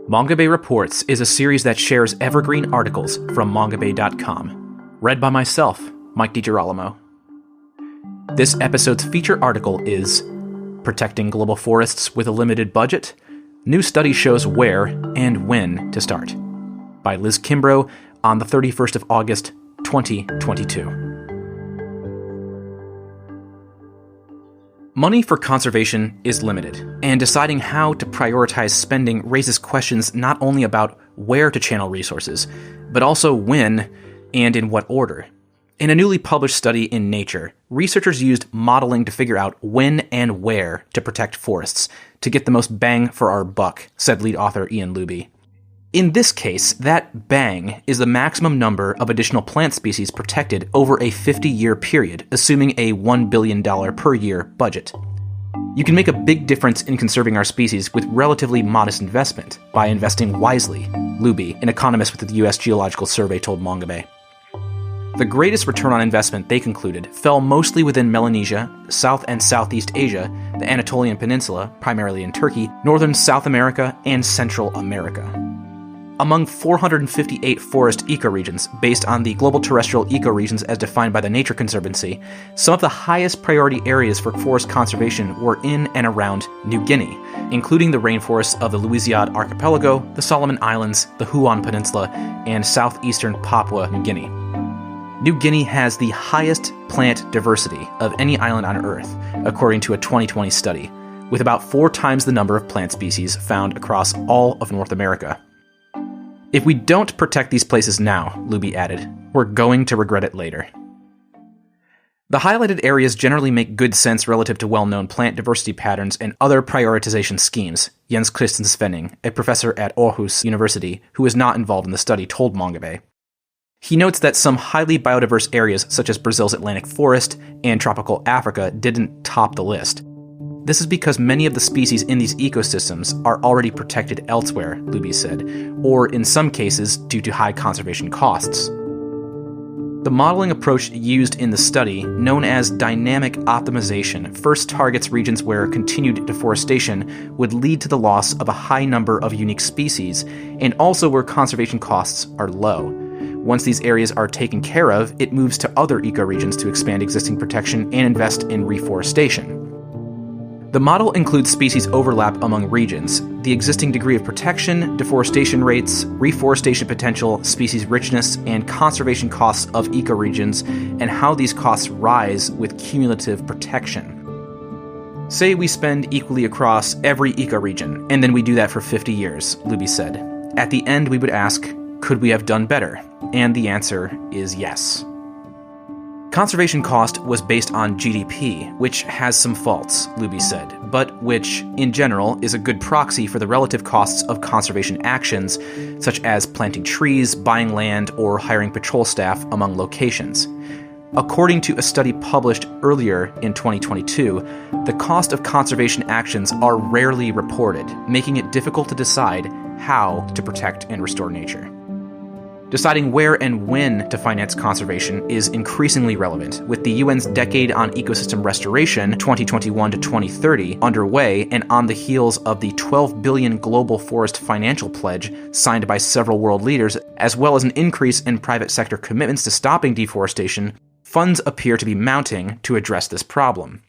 Mongabay Reports is a series that shares evergreen articles from Mongabay.com. Read by myself, Mike DiGirolamo. This episode's feature article is Protecting Global Forests with a Limited Budget? New study shows where and when to start, by Liz Kimbrough on the 31st of August, 2022. Money for conservation is limited, and deciding how to prioritize spending raises questions not only about where to channel resources, but also when and in what order. In a newly published study in Nature, researchers used modeling to figure out when and where to protect forests to get the most bang for our buck, said lead author Ian Luby. In this case, that bang is the maximum number of additional plant species protected over a 50-year period, assuming a $1 billion per year budget. You can make a big difference in conserving our species with relatively modest investment by investing wisely, Luby, an economist with the U.S. Geological Survey, told Mongabay. The greatest return on investment, they concluded, fell mostly within Melanesia, South and Southeast Asia, the Anatolian Peninsula, primarily in Turkey, Northern South America, and Central America. Among 458 forest ecoregions, based on the global terrestrial ecoregions as defined by the Nature Conservancy, some of the highest priority areas for forest conservation were in and around New Guinea, including the rainforests of the Louisiade Archipelago, the Solomon Islands, the Huon Peninsula, and southeastern Papua New Guinea. New Guinea has the highest plant diversity of any island on Earth, according to a 2020 study, with about 4 times the number of plant species found across all of North America. If we don't protect these places now, Luby added, we're going to regret it later. The highlighted areas generally make good sense relative to well-known plant diversity patterns and other prioritization schemes, Jens Christian Svenning, a professor at Aarhus University who is not involved in the study, told Mongabay. He notes that some highly biodiverse areas such as Brazil's Atlantic forest and tropical Africa didn't top the list. This is because many of the species in these ecosystems are already protected elsewhere, Luby said, or in some cases due to high conservation costs. The modeling approach used in the study, known as dynamic optimization, first targets regions where continued deforestation would lead to the loss of a high number of unique species, and also where conservation costs are low. Once these areas are taken care of, it moves to other ecoregions to expand existing protection and invest in reforestation. The model includes species overlap among regions, the existing degree of protection, deforestation rates, reforestation potential, species richness, and conservation costs of ecoregions, and how these costs rise with cumulative protection. Say we spend equally across every ecoregion, and then we do that for 50 years, Luby said. At the end, we would ask, could we have done better? And the answer is yes. Conservation cost was based on GDP, which has some faults, Luby said, but which, in general, is a good proxy for the relative costs of conservation actions, such as planting trees, buying land, or hiring patrol staff among locations. According to a study published earlier in 2022, the cost of conservation actions are rarely reported, making it difficult to decide how to protect and restore nature. Deciding where and when to finance conservation is increasingly relevant, with the UN's Decade on Ecosystem Restoration 2021 to 2030 underway and on the heels of the $12 billion global forest financial pledge signed by several world leaders, as well as an increase in private sector commitments to stopping deforestation. Funds appear to be mounting to address this problem.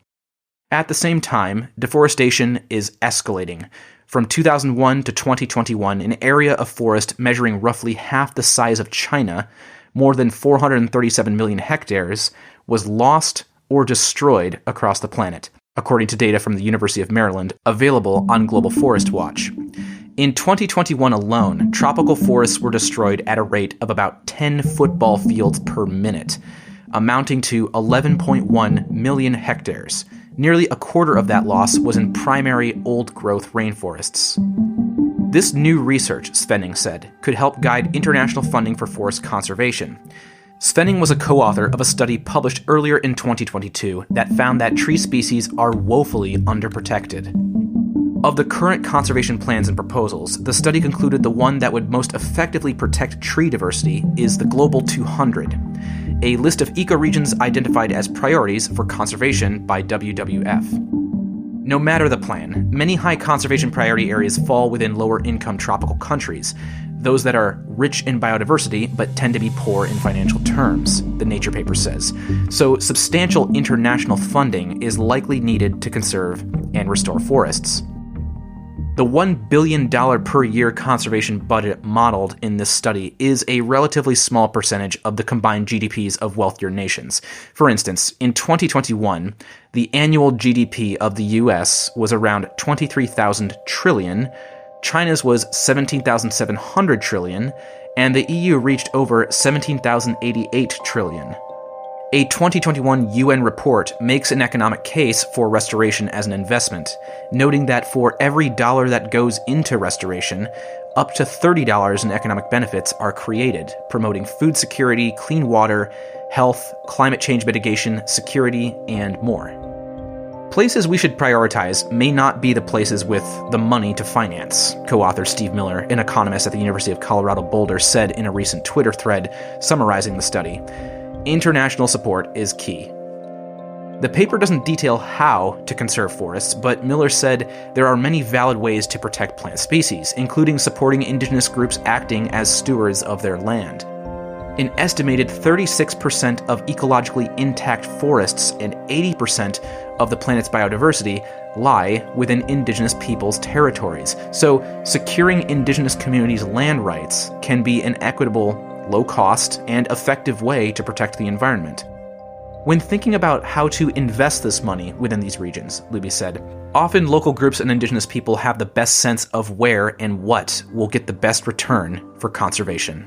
At the same time, deforestation is escalating. From 2001 to 2021, an area of forest measuring roughly half the size of China, more than 437 million hectares, was lost or destroyed across the planet, according to data from the University of Maryland, available on Global Forest Watch. In 2021 alone, tropical forests were destroyed at a rate of about 10 football fields per minute, amounting to 11.1 million hectares. Nearly a quarter of that loss was in primary old-growth rainforests. This new research, Svenning said, could help guide international funding for forest conservation. Svenning was a co-author of a study published earlier in 2022 that found that tree species are woefully underprotected. Of the current conservation plans and proposals, the study concluded the one that would most effectively protect tree diversity is the Global 200, a list of ecoregions identified as priorities for conservation by WWF. No matter the plan, many high conservation priority areas fall within lower-income tropical countries, those that are rich in biodiversity but tend to be poor in financial terms, the Nature paper says. So substantial international funding is likely needed to conserve and restore forests. The $1 billion per year conservation budget modeled in this study is a relatively small percentage of the combined GDPs of wealthier nations. For instance, in 2021, the annual GDP of the US was around 23,000 trillion, China's was 17,700 trillion, and the EU reached over 17,088 trillion. A 2021 UN report makes an economic case for restoration as an investment, noting that for every dollar that goes into restoration, up to $30 in economic benefits are created, promoting food security, clean water, health, climate change mitigation, security, and more. Places we should prioritize may not be the places with the money to finance, co-author Steve Miller, an economist at the University of Colorado Boulder, said in a recent Twitter thread summarizing the study. International support is key. The paper doesn't detail how to conserve forests, but Miller said there are many valid ways to protect plant species, including supporting indigenous groups acting as stewards of their land. An estimated 36% of ecologically intact forests and 80% of the planet's biodiversity lie within indigenous peoples' territories. So, securing indigenous communities' land rights can be an equitable, low-cost, and effective way to protect the environment. When thinking about how to invest this money within these regions, Luby said, often local groups and indigenous people have the best sense of where and what will get the best return for conservation.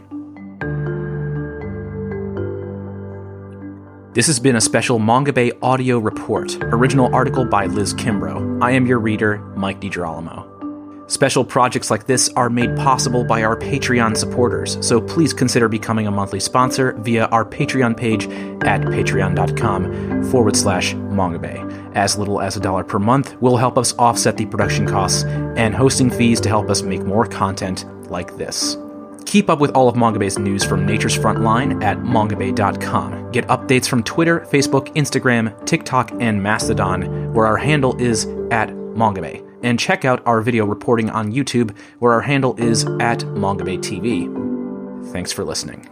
This has been a special Mongabay audio report, original article by Liz Kimbrough. I am your reader, Mike DiGirolamo. Special projects like this are made possible by our Patreon supporters, so please consider becoming a monthly sponsor via our Patreon page at patreon.com/Mongabay. As little as $1 per month will help us offset the production costs and hosting fees to help us make more content like this. Keep up with all of Mongabay's news from Nature's Frontline at mongabay.com. Get updates from Twitter, Facebook, Instagram, TikTok, and Mastodon, where our handle is at Mongabay. And check out our video reporting on YouTube, where our handle is at Mongabay TV. Thanks for listening.